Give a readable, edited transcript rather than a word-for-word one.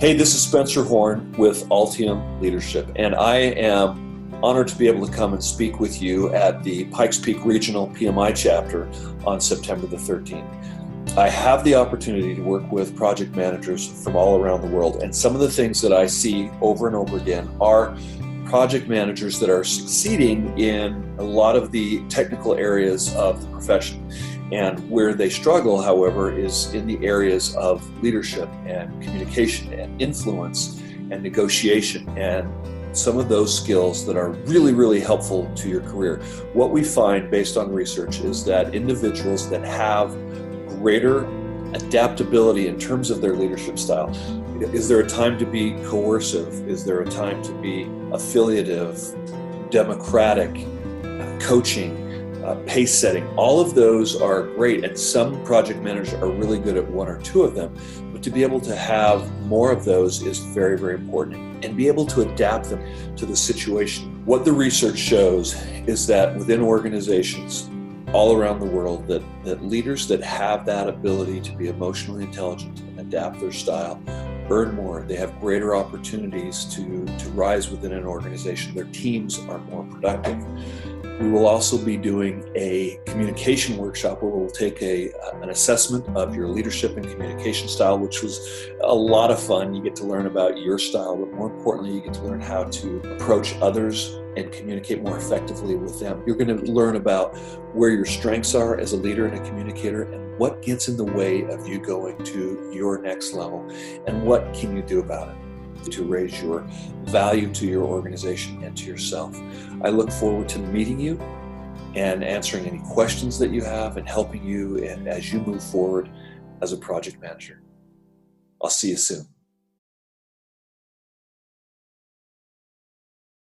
Hey, this is Spencer Horn with Altium Leadership, and I am honored to be able to come and speak with you at the Pikes Peak Regional PMI chapter on September the 13th. I have the opportunity to work with project managers from all around the world, and some of the things that I see over and over again are project managers that are succeeding in a lot of the technical areas of the profession. And where they struggle, however, is in the areas of leadership and communication and influence and negotiation and some of those skills that are really, really helpful to your career. What we find based on research is that individuals that have greater adaptability in terms of their leadership style. Is there a time to be coercive? Is there a time to be affiliative, democratic, coaching, pace setting? All of those are great, and some project managers are really good at one or two of them, but to be able to have more of those is very, very important, and be able to adapt them to the situation. What the research shows is that within organizations all around the world, that leaders that have that ability to be emotionally intelligent and adapt their style earn more. They have greater opportunities to rise within an organization. Their teams are more productive. We will also be doing a communication workshop where we'll take an assessment of your leadership and communication style, which was a lot of fun. You get to learn about your style, but more importantly, you get to learn how to approach others and communicate more effectively with them. You're going to learn about where your strengths are as a leader and a communicator, and what gets in the way of you going to your next level, and what can you do about it to raise your value to your organization and to yourself. I look forward to meeting you and answering any questions that you have and helping you as you move forward as a project manager. I'll see you soon.